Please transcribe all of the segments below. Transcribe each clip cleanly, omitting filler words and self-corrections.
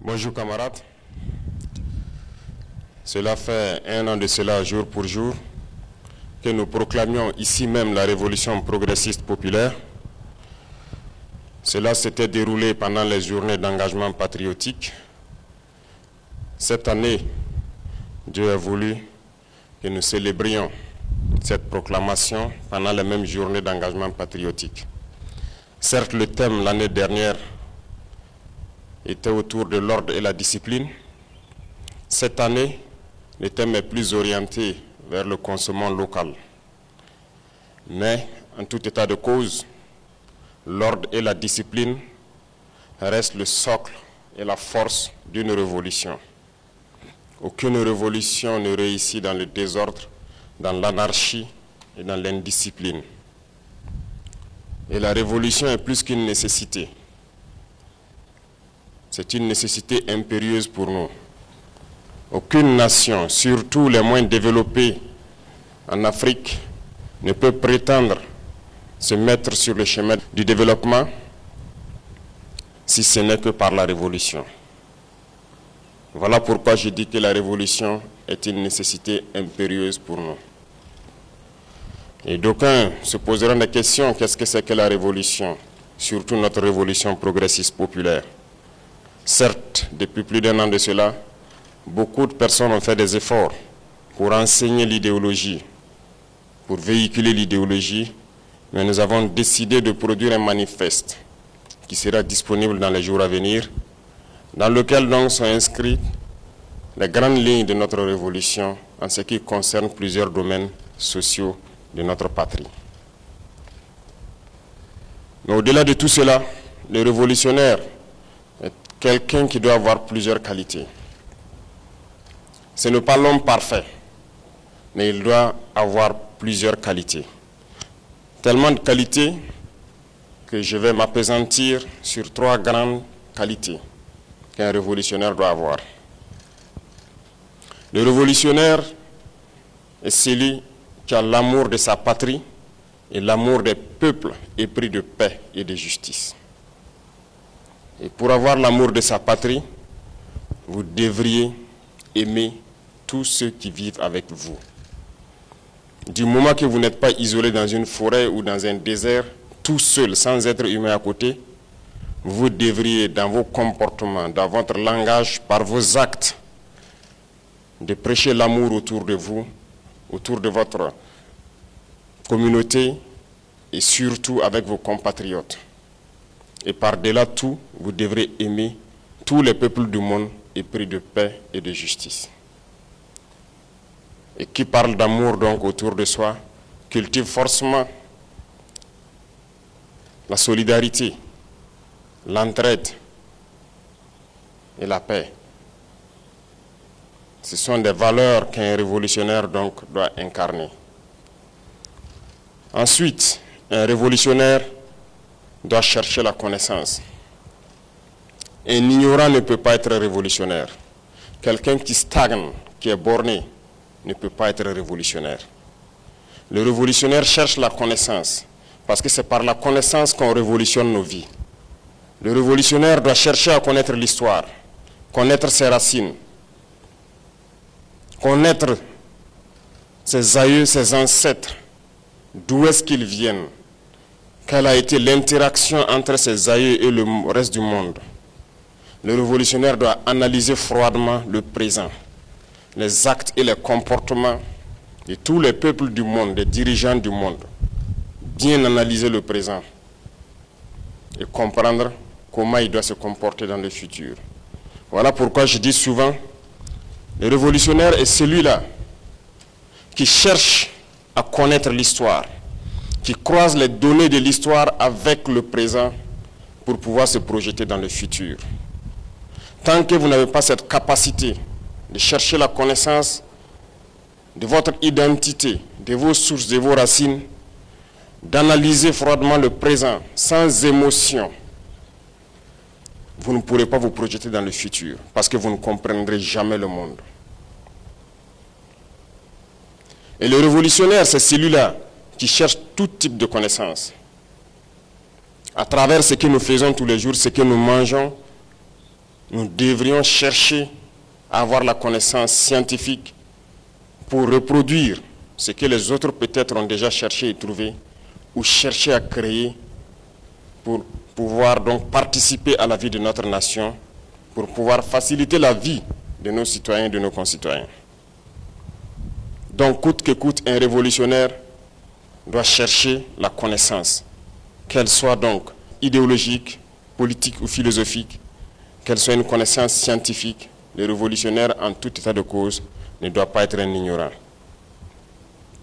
Bonjour camarades. Cela fait 1 an de cela, jour pour jour, que nous proclamions ici même la révolution progressiste populaire. Cela s'était déroulé pendant les journées d'engagement patriotique. Cette année, Dieu a voulu que nous célébrions cette proclamation pendant les mêmes journées d'engagement patriotique. Certes, le thème l'année dernière était autour de l'ordre et la discipline. Cette année, le thème est plus orienté vers le consommation local. Mais, en tout état de cause, l'ordre et la discipline restent le socle et la force d'une révolution. Aucune révolution ne réussit dans le désordre, dans l'anarchie et dans l'indiscipline. Et la révolution est plus qu'une nécessité. C'est une nécessité impérieuse pour nous. Aucune nation, surtout les moins développées en Afrique, ne peut prétendre se mettre sur le chemin du développement si ce n'est que par la révolution. Voilà pourquoi je dis que la révolution est une nécessité impérieuse pour nous. Et d'aucuns se poseront des questions, qu'est-ce que c'est que la révolution? Surtout notre révolution progressiste populaire. Certes, depuis plus d'1 an de cela, beaucoup de personnes ont fait des efforts pour enseigner l'idéologie, pour véhiculer l'idéologie, mais nous avons décidé de produire un manifeste qui sera disponible dans les jours à venir, dans lequel donc sont inscrites les grandes lignes de notre révolution en ce qui concerne plusieurs domaines sociaux de notre patrie. Mais au-delà de tout cela, le révolutionnaire est quelqu'un qui doit avoir plusieurs qualités. Ce n'est pas l'homme parfait, mais il doit avoir plusieurs qualités. Tellement de qualités que je vais m'appesantir sur 3 grandes qualités qu'un révolutionnaire doit avoir. Le révolutionnaire est celui qui a l'amour de sa patrie et l'amour des peuples épris de paix et de justice. Et pour avoir l'amour de sa patrie, vous devriez aimer tous ceux qui vivent avec vous. Du moment que vous n'êtes pas isolé dans une forêt ou dans un désert, tout seul, sans être humain à côté, vous devriez, dans vos comportements, dans votre langage, par vos actes, de prêcher l'amour autour de vous, autour de votre communauté et surtout avec vos compatriotes. Et par-delà tout, vous devrez aimer tous les peuples du monde épris de paix et de justice. Et qui parle d'amour donc autour de soi, cultive forcément la solidarité, l'entraide et la paix. Ce sont des valeurs qu'un révolutionnaire donc doit incarner. Ensuite, un révolutionnaire doit chercher la connaissance. Un ignorant ne peut pas être révolutionnaire. Quelqu'un qui stagne, qui est borné, ne peut pas être révolutionnaire. Le révolutionnaire cherche la connaissance, parce que c'est par la connaissance qu'on révolutionne nos vies. Le révolutionnaire doit chercher à connaître l'histoire, connaître ses racines, connaître ses aïeux, ses ancêtres, d'où est-ce qu'ils viennent, quelle a été l'interaction entre ses aïeux et le reste du monde. Le révolutionnaire doit analyser froidement le présent, les actes et les comportements de tous les peuples du monde, des dirigeants du monde. Bien analyser le présent et comprendre comment il doit se comporter dans le futur. Voilà pourquoi je dis souvent, le révolutionnaire est celui-là qui cherche à connaître l'histoire, qui croise les données de l'histoire avec le présent pour pouvoir se projeter dans le futur. Tant que vous n'avez pas cette capacité de chercher la connaissance de votre identité, de vos sources, de vos racines, d'analyser froidement le présent, sans émotion, vous ne pourrez pas vous projeter dans le futur, parce que vous ne comprendrez jamais le monde. Et le révolutionnaire, c'est celui-là qui cherche tout type de connaissances. À travers ce que nous faisons tous les jours, ce que nous mangeons, nous devrions chercher à avoir la connaissance scientifique pour reproduire ce que les autres peut-être ont déjà cherché et trouvé, ou chercher à créer pour pouvoir donc participer à la vie de notre nation, pour pouvoir faciliter la vie de nos citoyens et de nos concitoyens. Donc, coûte que coûte, un révolutionnaire doit chercher la connaissance, qu'elle soit donc idéologique, politique ou philosophique, qu'elle soit une connaissance scientifique. Le révolutionnaire, en tout état de cause, ne doit pas être un ignorant.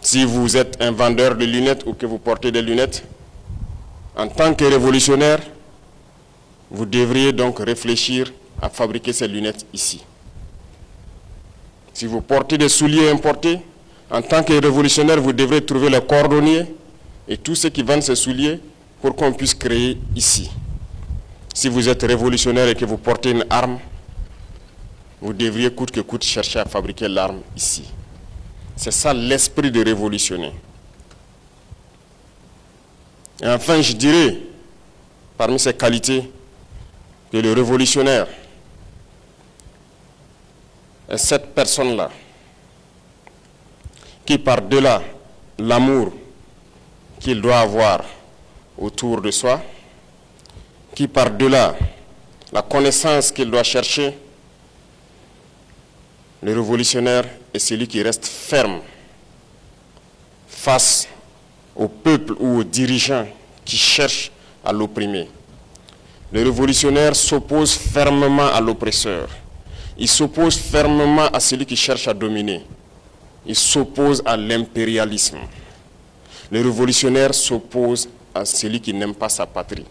Si vous êtes un vendeur de lunettes ou que vous portez des lunettes, en tant que révolutionnaire, vous devriez donc réfléchir à fabriquer ces lunettes ici. Si vous portez des souliers importés, en tant que révolutionnaire, vous devrez trouver les cordonniers et tous ceux qui vendent ces souliers pour qu'on puisse créer ici. Si vous êtes révolutionnaire et que vous portez une arme, vous devriez coûte que coûte chercher à fabriquer l'arme ici. C'est ça l'esprit de révolutionner. Et enfin, je dirais, parmi ces qualités, que le révolutionnaire est cette personne-là qui, par-delà l'amour qu'il doit avoir autour de soi, qui, par-delà la connaissance qu'il doit chercher, le révolutionnaire est celui qui reste ferme face au peuple ou aux dirigeants qui cherchent à l'opprimer. Le révolutionnaire s'oppose fermement à l'oppresseur. Il s'oppose fermement à celui qui cherche à dominer. Il s'oppose à l'impérialisme. Le révolutionnaire s'oppose à celui qui n'aime pas sa patrie.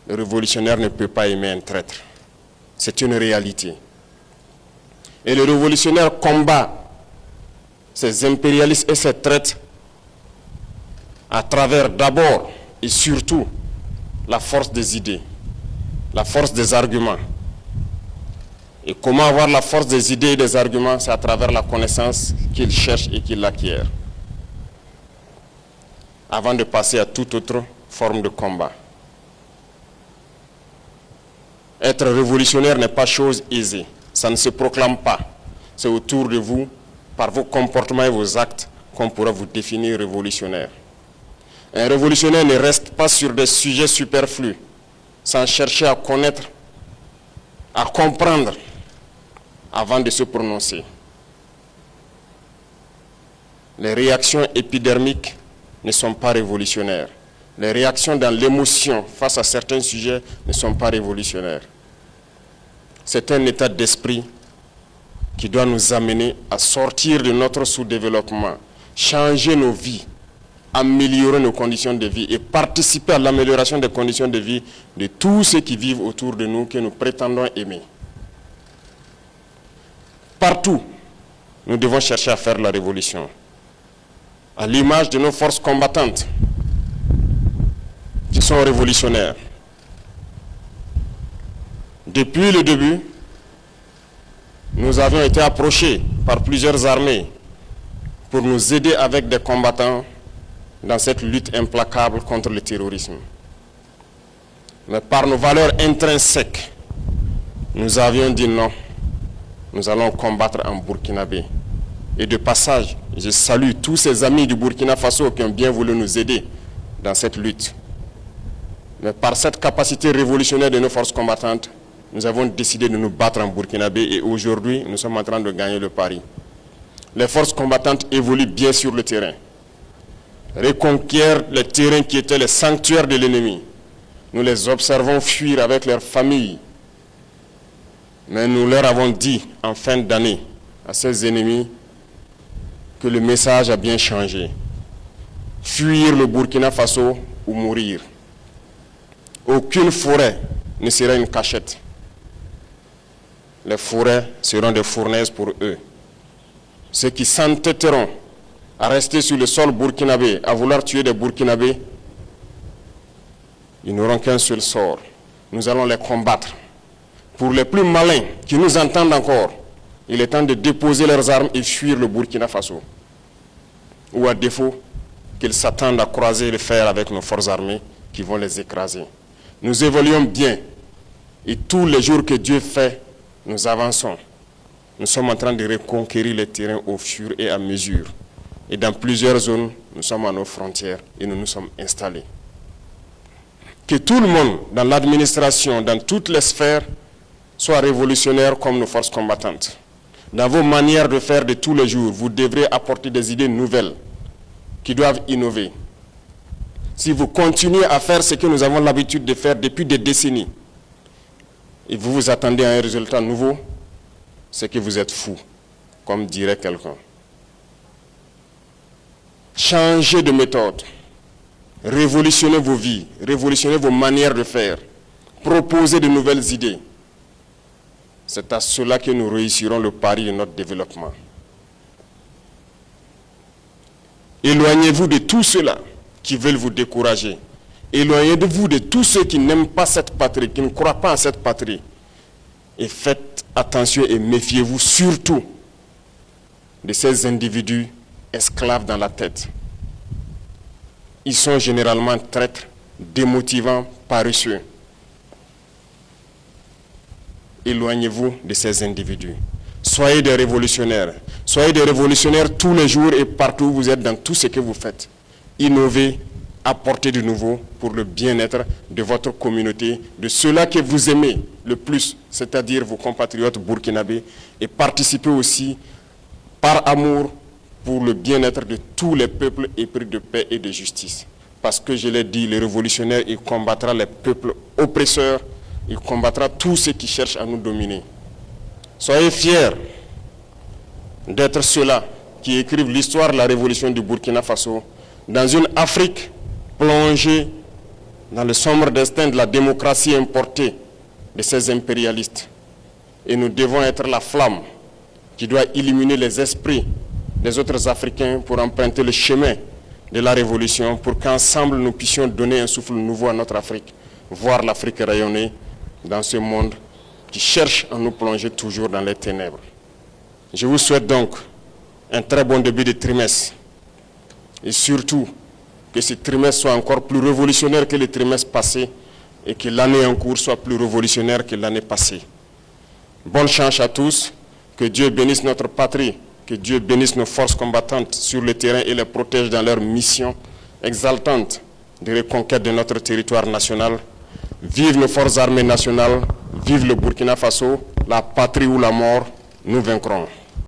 Le révolutionnaire ne peut pas aimer un traître. C'est une réalité. Et le révolutionnaire combat ces impérialistes et ces traîtres à travers d'abord et surtout la force des idées, la force des arguments. Et comment avoir la force des idées et des arguments? C'est à travers la connaissance qu'il cherche et qu'il acquiert, avant de passer à toute autre forme de combat. Être révolutionnaire n'est pas chose aisée. Ça ne se proclame pas. C'est autour de vous, par vos comportements et vos actes, qu'on pourra vous définir révolutionnaire. Un révolutionnaire ne reste pas sur des sujets superflus, sans chercher à connaître, à comprendre, avant de se prononcer. Les réactions épidermiques ne sont pas révolutionnaires. Les réactions dans l'émotion face à certains sujets ne sont pas révolutionnaires. C'est un état d'esprit qui doit nous amener à sortir de notre sous-développement, changer nos vies, améliorer nos conditions de vie et participer à l'amélioration des conditions de vie de tous ceux qui vivent autour de nous, que nous prétendons aimer. Partout, nous devons chercher à faire la révolution. À l'image de nos forces combattantes, qui sont révolutionnaires. Depuis le début, nous avions été approchés par plusieurs armées pour nous aider avec des combattants dans cette lutte implacable contre le terrorisme. Mais par nos valeurs intrinsèques, nous avions dit non, nous allons combattre en burkinabé. Et de passage, je salue tous ces amis du Burkina Faso qui ont bien voulu nous aider dans cette lutte. Mais par cette capacité révolutionnaire de nos forces combattantes, nous avons décidé de nous battre en burkinabé et aujourd'hui, nous sommes en train de gagner le pari. Les forces combattantes évoluent bien sur le terrain, reconquièrent les terrains qui étaient les sanctuaires de l'ennemi. Nous les observons fuir avec leurs familles. Mais nous leur avons dit en fin d'année à ces ennemis que le message a bien changé. Fuir le Burkina Faso ou mourir. Aucune forêt ne sera une cachette. Les forêts seront des fournaises pour eux. Ceux qui s'entêteront à rester sur le sol burkinabé, à vouloir tuer des Burkinabés, ils n'auront qu'un seul sort. Nous allons les combattre. Pour les plus malins qui nous entendent encore, il est temps de déposer leurs armes et fuir le Burkina Faso. Ou à défaut, qu'ils s'attendent à croiser le fer avec nos forces armées qui vont les écraser. Nous évoluons bien Et tous les jours que Dieu fait, nous avançons. Nous sommes en train de reconquérir les terrains au fur et à mesure. Et dans plusieurs zones, nous sommes à nos frontières et nous nous sommes installés. Que tout le monde, dans l'administration, dans toutes les sphères, soit révolutionnaire comme nos forces combattantes. Dans vos manières de faire de tous les jours, vous devrez apporter des idées nouvelles qui doivent innover. Si vous continuez à faire ce que nous avons l'habitude de faire depuis des décennies, et vous vous attendez à un résultat nouveau, c'est que vous êtes fou, comme dirait quelqu'un. Changez de méthode. Révolutionnez vos vies, révolutionnez vos manières de faire. Proposez de nouvelles idées. C'est à cela que nous réussirons le pari de notre développement. Éloignez-vous de tous ceux-là qui veulent vous décourager. Éloignez-vous de tous ceux qui n'aiment pas cette patrie, qui ne croient pas en cette patrie. Et faites attention et méfiez-vous surtout de ces individus esclaves dans la tête. Ils sont généralement traîtres, démotivants, paresseux. Éloignez-vous de ces individus. Soyez des révolutionnaires. Soyez des révolutionnaires tous les jours et partout où vous êtes dans tout ce que vous faites. Innovez, apportez du nouveau pour le bien-être de votre communauté, de ceux-là que vous aimez le plus, c'est-à-dire vos compatriotes burkinabés, et participez aussi par amour pour le bien-être de tous les peuples épris de paix et de justice. Parce que je l'ai dit, le révolutionnaire, il combattra les peuples oppresseurs, il combattra tous ceux qui cherchent à nous dominer. Soyez fiers d'être ceux-là qui écrivent l'histoire de la révolution du Burkina Faso dans une Afrique plongée dans le sombre destin de la démocratie importée de ces impérialistes. Et nous devons être la flamme qui doit illuminer les esprits des autres Africains pour emprunter le chemin de la révolution, pour qu'ensemble nous puissions donner un souffle nouveau à notre Afrique, voir l'Afrique rayonner dans ce monde qui cherche à nous plonger toujours dans les ténèbres. Je vous souhaite donc un très bon début de trimestre et surtout que ce trimestre soit encore plus révolutionnaire que le trimestre passé et que l'année en cours soit plus révolutionnaire que l'année passée. Bonne chance à tous, que Dieu bénisse notre patrie, que Dieu bénisse nos forces combattantes sur le terrain et les protège dans leur mission exaltante de reconquête de notre territoire national. Vive nos forces armées nationales, vive le Burkina Faso, la patrie ou la mort, nous vaincrons.